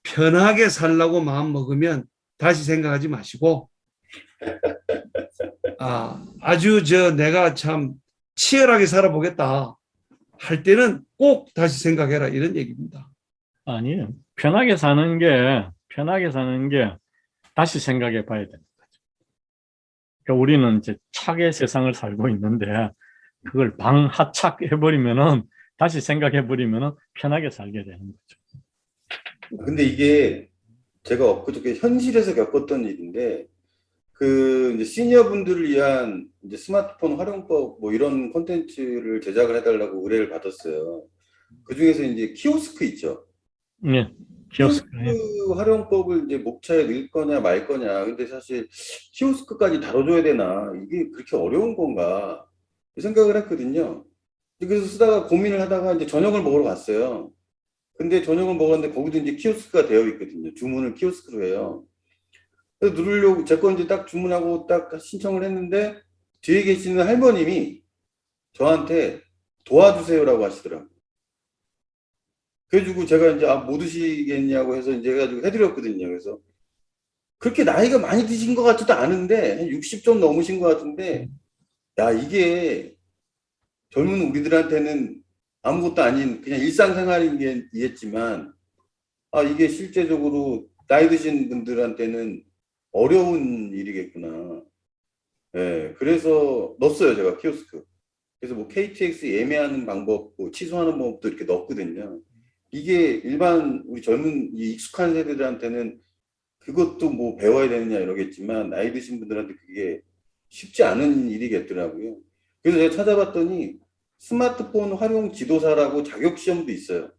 편하게 살라고 마음 먹으면 다시 생각하지 마시고 아주 내가 참 치열하게 살아보겠다 할 때는 꼭 다시 생각해라 이런 얘기입니다. 아니에요. 편하게 사는 게 다시 생각해 봐야 되는 거죠. 그러니까 우리는 이제 착의 세상을 살고 있는데 그걸 방하착 해버리면은 다시 생각해 버리면은 편하게 살게 되는 거죠. 근데 이게 제가 엊그저께 현실에서 겪었던 일인데 그 이제 시니어 분들을 위한 이제 스마트폰 활용법 뭐 이런 콘텐츠를 제작을 해달라고 의뢰를 받았어요. 그 중에서 이제 키오스크 있죠. 네, 키오스크 키오스크. 활용법을 이제 목차에 넣을 거냐 말 거냐. 근데 사실 키오스크까지 다뤄줘야 되나 이게 그렇게 어려운 건가 생각을 했거든요. 그래서 쓰다가 고민을 하다가 이제 저녁을 먹으러 갔어요. 근데 저녁을 먹었는데 거기도 이제 키오스크가 되어 있거든요. 주문을 키오스크로 해요. 그래서 누르려고 제 건지 딱 주문하고 딱 신청을 했는데 뒤에 계시는 할머님이 저한테 도와주세요라고 하시더라고요. 그래가지고 제가 이제 뭐 드시겠냐고 해서 이제 해가지고 해드렸거든요. 그래서 그렇게 나이가 많이 드신 것 같지도 않은데 한 60 좀 넘으신 것 같은데 야 이게 젊은 우리들한테는 아무것도 아닌 그냥 일상생활이겠지만 이게 실제적으로 나이 드신 분들한테는 어려운 일이겠구나. 예, 그래서 넣었어요, 제가 키오스크. 그래서 뭐 KTX 예매하는 방법, 뭐 취소하는 방법도 이렇게 넣었거든요. 이게 일반 우리 젊은 이 익숙한 세대들한테는 그것도 뭐 배워야 되느냐 이러겠지만 나이 드신 분들한테 그게 쉽지 않은 일이겠더라고요. 그래서 제가 찾아봤더니 스마트폰 활용 지도사라고 자격 시험도 있어요.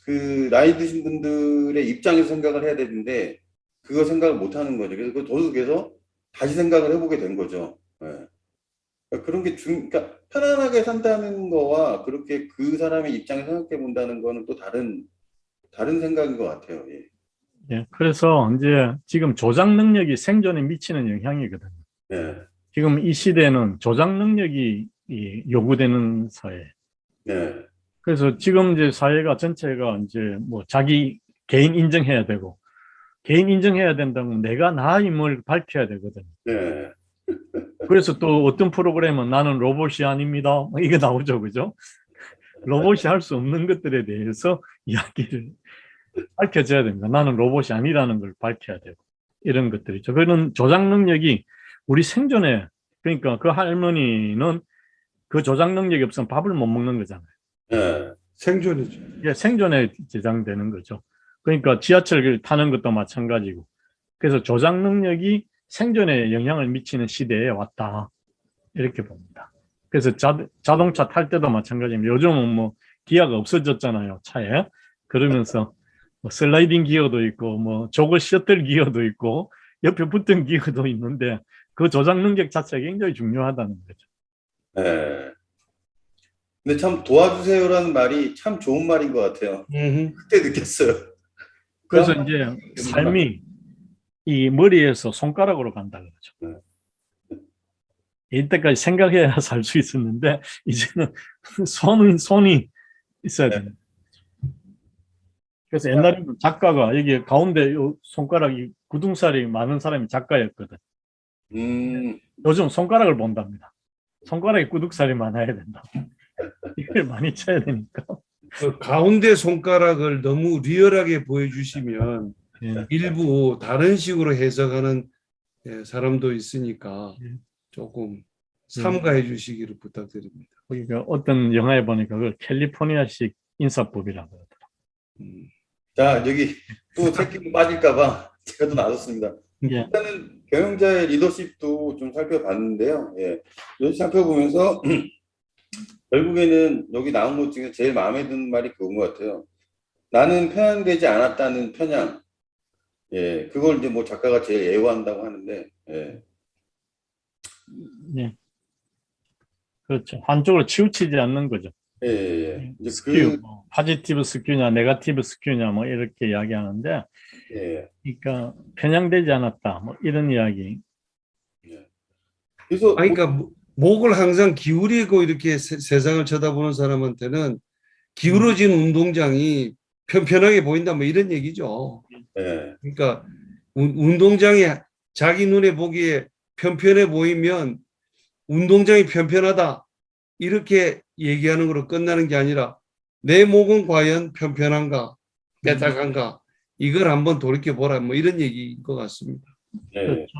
그 나이 드신 분들의 입장에서 생각을 해야 되는데 그거 생각을 못 하는 거죠. 그래서 저도 그래서 다시 생각을 해보게 된 거죠. 예. 그러니까 그런 게 그러니까 편안하게 산다는 거와 그렇게 그 사람의 입장에 생각해 본다는 거는 또 다른 생각인 것 같아요. 예. 예, 그래서 이제 지금 조작 능력이 생존에 미치는 영향이거든요. 네. 지금 이 시대는 조작 능력이 요구되는 사회. 네. 그래서 지금 이제 사회가 전체가 이제 뭐 자기 개인 인정해야 되고, 개인 인정해야 된다면 내가 나임을 밝혀야 되거든요. 네. 그래서 또 어떤 프로그램은 나는 로봇이 아닙니다. 이게 나오죠. 그죠? 로봇이 할 수 없는 것들에 대해서 이야기를 밝혀져야 됩니다. 나는 로봇이 아니라는 걸 밝혀야 되고. 이런 것들이죠. 그런 조작 능력이 우리 생존에, 그러니까 그 할머니는 그 조작 능력이 없으면 밥을 못 먹는 거잖아요. 네. 생존이죠. 이게 생존에 제장되는 거죠. 그러니까 지하철을 타는 것도 마찬가지고. 그래서 조작 능력이 생존에 영향을 미치는 시대에 왔다. 이렇게 봅니다. 그래서 자동차 탈 때도 마찬가지입니다. 요즘은 뭐 기어가 없어졌잖아요, 차에. 그러면서 뭐 슬라이딩 기어도 있고, 뭐 조거 셔틀 기어도 있고, 옆에 붙은 기어도 있는데 그 조작 능력 자체가 굉장히 중요하다는 거죠. 네. 근데 참 도와주세요라는 말이 참 좋은 말인 것 같아요. 그때 느꼈어요. 그래서 이제 삶이 이 머리에서 손가락으로 간다 그러죠. 이때까지 생각해야 살 수 있었는데 이제는 손이 있어야 됩니다. 그래서 옛날에는 작가가 여기 가운데 요 손가락이 구둥살이 많은 사람이 작가였거든. 요즘 손가락을 본답니다. 손가락에 구둥살이 많아야 된다. 이걸 많이 쳐야 되니까. 그 가운데 손가락을 너무 리얼하게 보여주시면 예. 일부 다른 식으로 해석하는 사람도 있으니까 예. 조금 삼가해 주시기를 부탁드립니다. 그러니까 어떤 영화에 보니까 그걸 캘리포니아식 인사법이라고 하더라고요. 음. 자, 여기 또 새끼 빠질까봐 제가 또 나섰습니다. 예. 일단은 경영자의 리더십도 좀 살펴봤는데요. 예. 리더십 살펴보면서 결국에는 여기 나온 것 중에 제일 마음에 드는 말이 그건 것 같아요. 나는 편향되지 않았다는 편향. 예, 그걸 이제 뭐 작가가 제일 애호한다고 하는데, 예. 예. 그렇죠. 한쪽으로 치우치지 않는 거죠. 예, 예. 이제 스큐, 뭐, 포지티브 스큐냐, 네거티브 스큐냐, 뭐, 이렇게 이야기하는데, 예. 그러니까, 편향되지 않았다, 뭐, 이런 이야기. 그래서 아니, 그러니까 목을 항상 기울이고 이렇게 세상을 쳐다보는 사람한테는 기울어진 운동장이 편편하게 보인다 뭐 이런 얘기죠. 예. 그러니까 운동장이 자기 눈에 보기에 편편해 보이면 운동장이 편편하다 이렇게 얘기하는 거로 끝나는 게 아니라 내 목은 과연 편편한가 빼딱한가 이걸 한번 돌이켜 보라 뭐 이런 얘기인 것 같습니다. 예. 그렇죠.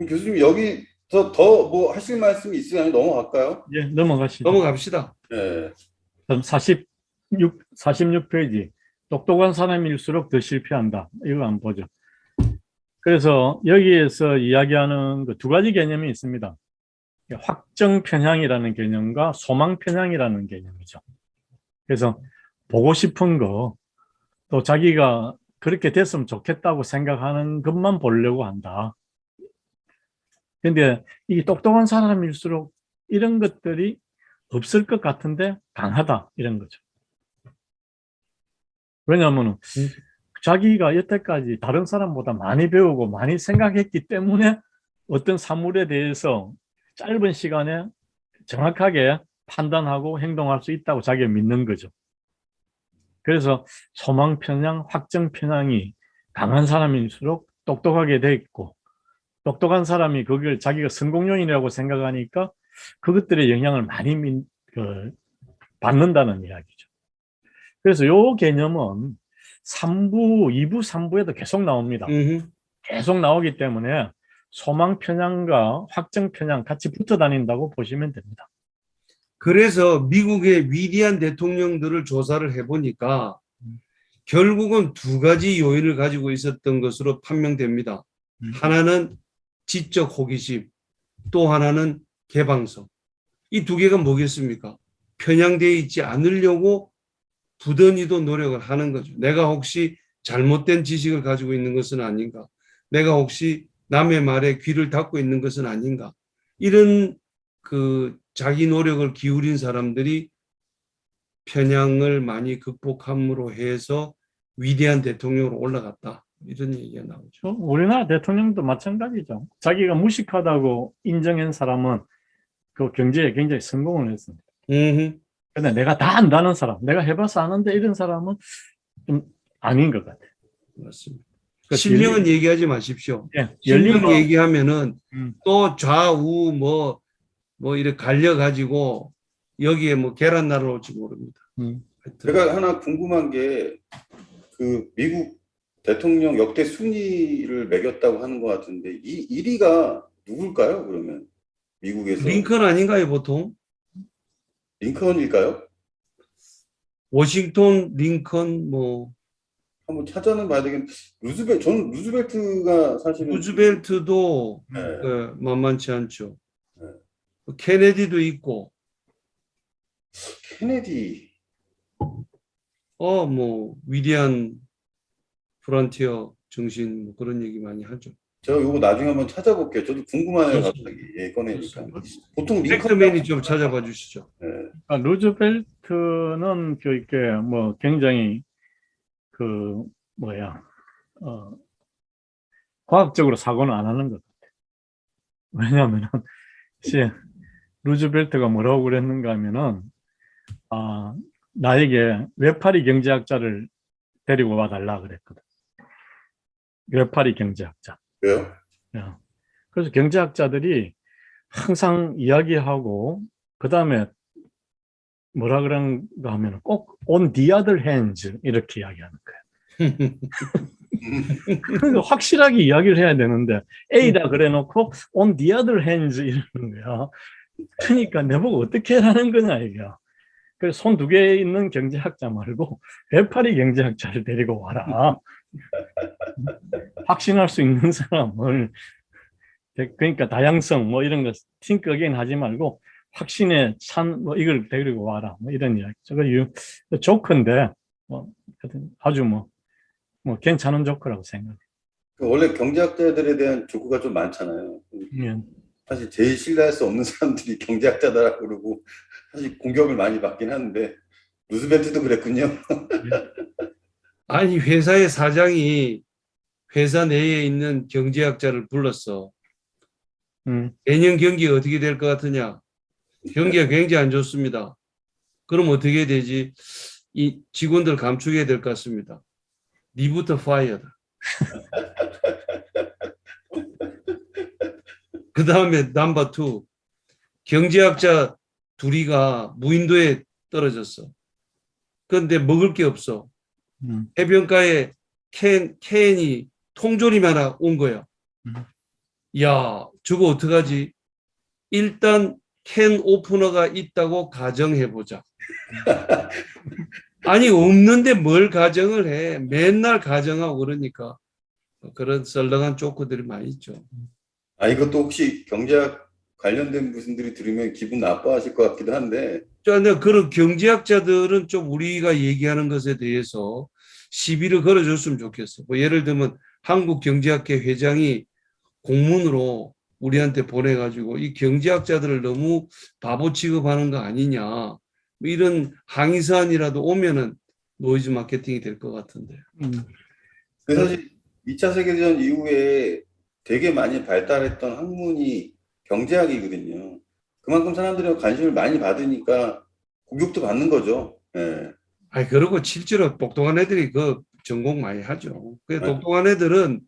교수님 여기서 더 뭐 하실 말씀이 있으면 넘어갈까요? 예, 넘어가시죠. 넘어갑시다. 예. 그럼 46페이지. 똑똑한 사람일수록 더 실패한다. 이거 한번 보죠. 그래서 여기에서 이야기하는 그 두 가지 개념이 있습니다. 확정 편향이라는 개념과 소망 편향이라는 개념이죠. 그래서 보고 싶은 거, 또 자기가 그렇게 됐으면 좋겠다고 생각하는 것만 보려고 한다. 근데 이 똑똑한 사람일수록 이런 것들이 없을 것 같은데 강하다. 이런 거죠. 왜냐하면 자기가 여태까지 다른 사람보다 많이 배우고 많이 생각했기 때문에 어떤 사물에 대해서 짧은 시간에 정확하게 판단하고 행동할 수 있다고 자기가 믿는 거죠. 그래서 소망 편향, 확정 편향이 강한 사람일수록 똑똑하게 돼 있고, 똑똑한 사람이 그걸 자기가 성공 요인이라고 생각하니까 그것들의 영향을 많이 받는다는 이야기죠. 그래서 이 개념은 3부, 2부, 3부에도 계속 나옵니다. 계속 나오기 때문에 소망 편향과 확정 편향 같이 붙어 다닌다고 보시면 됩니다. 그래서 미국의 위대한 대통령들을 조사를 해보니까 결국은 두 가지 요인을 가지고 있었던 것으로 판명됩니다. 하나는 지적 호기심, 또 하나는 개방성. 이 두 개가 뭐겠습니까? 편향되어 있지 않으려고 부단히도 노력을 하는 거죠. 내가 혹시 잘못된 지식을 가지고 있는 것은 아닌가? 내가 혹시 남의 말에 귀를 닫고 있는 것은 아닌가? 이런 그 자기 노력을 기울인 사람들이 편향을 많이 극복함으로 해서 위대한 대통령으로 올라갔다. 이런 얘기가 나오죠. 우리나라 대통령도 마찬가지죠. 자기가 무식하다고 인정한 사람은 그 경제에 굉장히 성공을 했습니다. 근데 내가 다 안다는 사람, 내가 해봐서 아는데 이런 사람은 좀 아닌 것 같아요. 맞습니다. 그러니까 실명은 얘기하지 마십시오. 예, 실명 얘기하면은 음. 또 좌우 뭐 이렇게 갈려가지고 여기에 뭐 계란 날아올지 모릅니다. 제가 하나 궁금한 게 그 미국 대통령 역대 순위를 매겼다고 하는 것 같은데 이 1위가 누굴까요? 그러면 미국에서 링컨 아닌가요, 보통? 링컨일까요? 워싱턴, 링컨, 뭐 한번 찾아는 봐야 되겠는데 저는 루즈벨트가 사실은 루즈벨트도 네. 만만치 않죠. 네. 케네디도 있고, 케네디 뭐 위대한 프론티어 정신 뭐 그런 얘기 많이 하죠. 제가 이거 나중에 한번 찾아볼게요. 저도 궁금하네요. 그렇습니다. 갑자기 예, 꺼내니까 그렇습니다. 보통 렉터맨이 좀 찾아봐 주시죠. 네. 루즈벨트는 이렇게 뭐 굉장히 과학적으로 사고는 안 하는 것 같아요. 왜냐하면 루즈벨트가 뭐라고 그랬는가 하면은 나에게 외파리 경제학자를 데리고 와달라 그랬거든. 외파리 경제학자. 왜요? 그래서 경제학자들이 항상 이야기하고 그 다음에 뭐라 그런가 하면 꼭 on the other hands 이렇게 이야기하는 거예요. 그러니까 확실하게 이야기를 해야 되는데 A다 그래놓고 on the other hands 이러는 거야. 그러니까 내보고 어떻게 하라는 거냐 이게. 그래서 손 두 개 있는 경제학자 말고 배파리 경제학자를 데리고 와라. 확신할 수 있는 사람을. 그러니까 다양성 뭐 이런 거 think again 하지 말고 확신에 찬 뭐 이걸 데리고 와라. 뭐 이런 이야기. 저거 조크인데 뭐 아주 뭐 괜찮은 조크라고 생각해요. 원래 경제학자들에 대한 조크가 좀 많잖아요. 예. 사실 제일 신뢰할 수 없는 사람들이 경제학자다라고 그러고 사실 공격을 많이 받긴 하는데 루스벨트도 그랬군요. 아니, 회사의 사장이 회사 내에 있는 경제학자를 불렀어. 내년 경기가 어떻게 될 것 같으냐? 경기가 굉장히 안 좋습니다. 그럼 어떻게 되지? 이 직원들 감축해야 될 것 같습니다. 니부터 파이어다. 그 다음에 넘버 2, 경제학자 둘이가 무인도에 떨어졌어. 그런데 먹을 게 없어. 해변가에 캔이 통조림 하나 온 거야. 야, 저거 어떡하지? 일단 캔 오프너가 있다고 가정해보자. 아니, 없는데 뭘 가정을 해. 맨날 가정하고 그러니까 그런 썰렁한 조크들이 많이 있죠. 이것도 혹시 경제학 관련된 분들이 들으면 기분 나빠하실 것 같기도 한데. 근데 그런 경제학자들은 좀 우리가 얘기하는 것에 대해서 시비를 걸어줬으면 좋겠어. 뭐 예를 들면 한국경제학회 회장이 공문으로 우리한테 보내가지고 이 경제학자들을 너무 바보 취급하는 거 아니냐, 뭐 이런 항의 사안이라도 오면은 노이즈 마케팅이 될 것 같은데. 사실 2차 세계대전 이후에 되게 많이 발달했던 학문이 경제학이거든요. 그만큼 사람들이 관심을 많이 받으니까 공격도 받는 거죠. 예. 그리고 실제로 똑똑한 애들이 그 전공 많이 하죠. 그 똑똑한 애들은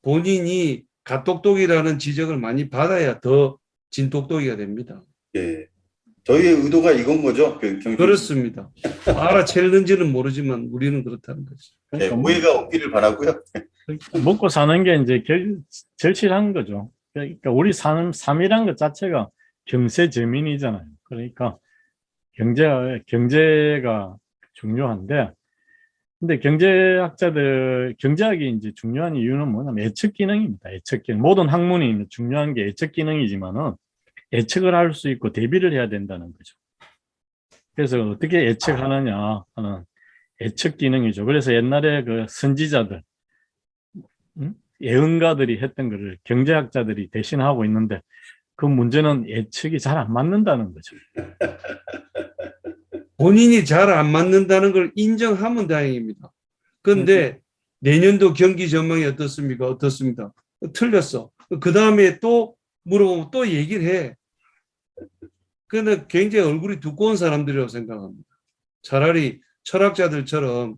본인이 갓똑똑이라는 지적을 많이 받아야 더 진똑똑이가 됩니다. 예. 저희의 의도가 이건 거죠. 그렇습니다. 알아챘는지는 모르지만 우리는 그렇다는 거죠. 예, 오해가 없기를 바라고요. 먹고 사는 게 이제 절실한 거죠. 그러니까 우리 삶이란 것 자체가 경세저민이잖아요. 그러니까 경제가 중요한데, 근데 경제학이 이제 중요한 이유는 뭐냐면 예측 기능입니다. 예측 기능. 모든 학문이 중요한 게 예측 기능이지만은 예측을 할 수 있고 대비를 해야 된다는 거죠. 그래서 어떻게 예측하느냐 하는 예측 기능이죠. 그래서 옛날에 그 선지자들, 예언가들이 했던 거를 경제학자들이 대신하고 있는데 그 문제는 예측이 잘 안 맞는다는 거죠. 본인이 잘 안 맞는다는 걸 인정하면 다행입니다. 그런데 내년도 경기 전망이 어떻습니까? 어떻습니다. 틀렸어. 그 다음에 또 물어보면 또 얘기를 해. 근데 굉장히 얼굴이 두꺼운 사람들이라고 생각합니다. 차라리 철학자들처럼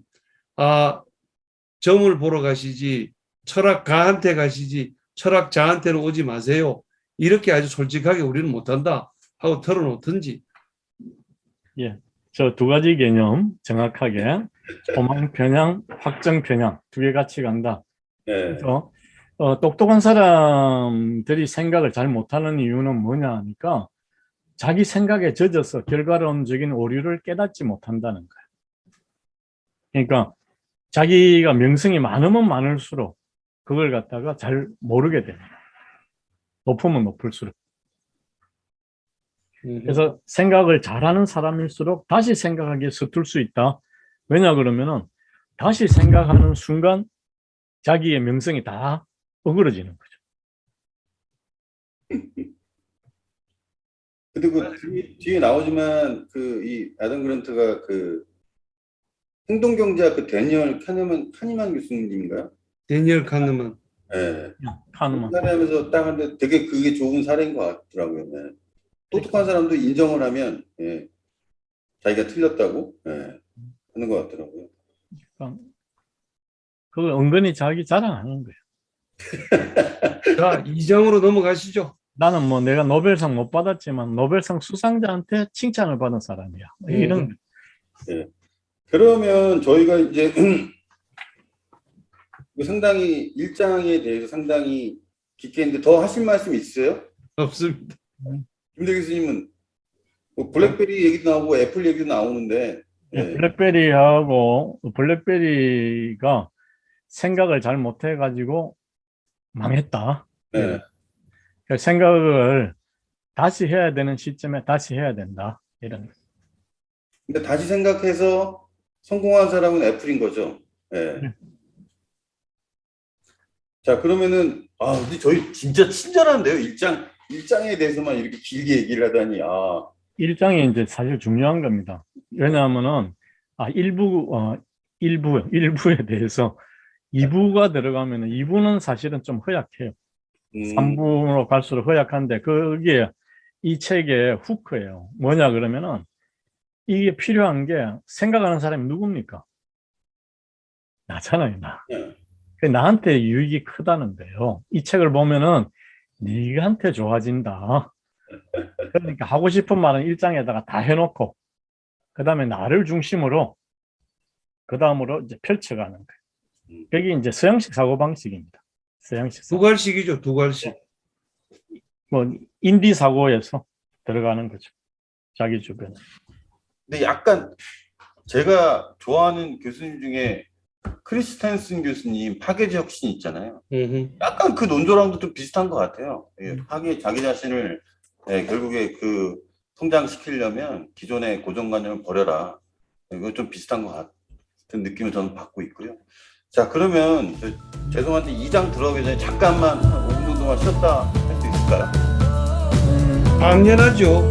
점을 보러 가시지, 철학가한테 가시지, 철학자한테는 오지 마세요. 이렇게 아주 솔직하게 우리는 못한다 하고 털어놓든지. 예, 저 두 가지 개념 정확하게 소망 편향, 확정 편향 두 개 같이 간다. 예. 그래서 똑똑한 사람들이 생각을 잘 못하는 이유는 뭐냐 하니까 자기 생각에 젖어서 결과론적인 오류를 깨닫지 못한다는 거예요. 그러니까 자기가 명성이 많으면 많을수록 그걸 갖다가 잘 모르게 됩니다. 높으면 높을수록. 그래서 생각을 잘하는 사람일수록 다시 생각하기에 서툴 수 있다. 왜냐 그러면은 다시 생각하는 순간 자기의 명성이 다 어그러지는 거죠. 근데 그 뒤에 나오지만 이 애덤 그랜트가 그 행동경제학 그 데니얼 카니만 교수님인가요? 데니얼 카니만. 예. 카니만. 사례하면서 딱 하는데 되게 그게 좋은 사례인 것 같더라고요. 네. 똑똑한 사람도 인정을 하면 자기가 틀렸다고 하는 것 같더라고요. 그거 은근히 자기 자랑하는 거예요. 자, 2장으로 넘어가시죠. 나는 뭐 내가 노벨상 못 받았지만 노벨상 수상자한테 칭찬을 받은 사람이야. 이런. 그러면 저희가 이제 상당히 일장에 대해서 상당히 깊게 했는데 더 하실 말씀 있어요? 없습니다. 김대 교수님은 뭐 블랙베리 얘기도 나오고 애플 얘기도 나오는데 예. 블랙베리가 생각을 잘 못해가지고 망했다. 네. 생각을 다시 해야 되는 시점에 다시 해야 된다. 이런. 근데 다시 생각해서 성공한 사람은 애플인 거죠. 예. 네. 자, 그러면은 근데 저희 진짜 친절한데요. 일장에 대해서만 이렇게 길게 얘기를 하다니. 일장이 이제 사실 중요한 겁니다. 왜냐하면은 일부에 대해서 2부가 들어가면은 2부는 사실은 좀 허약해요. 3부로 갈수록 허약한데 그게 이 책의 후크예요. 뭐냐 그러면은 이게 필요한 게 생각하는 사람이 누굽니까? 나잖아요, 나. 네. 나한테 유익이 크다는데요. 이 책을 보면은 네가한테 좋아진다. 그러니까 하고 싶은 말은 일장에다가 다 해놓고 그 다음에 나를 중심으로 그 다음으로 이제 펼쳐가는 거예요. 그게 이제 서양식 사고방식입니다. 서양식 사고. 두갈식이죠. 두갈식. 뭐 인디 사고에서 들어가는 거죠. 자기 주변에. 근데 약간 제가 좋아하는 교수님 중에 크리스텐슨 교수님 파괴적 혁신 있잖아요. 약간 그 논조랑도 좀 비슷한 것 같아요. 자기 자신을 결국에 그 성장시키려면 기존의 고정관념을 버려라. 이거 좀 비슷한 것 같은 느낌을 저는 받고 있고요. 자, 그러면 죄송한데 2장 들어가기 전에 잠깐만 한 5분 정도만 쉬었다 할 수 있을까요? 당연하죠.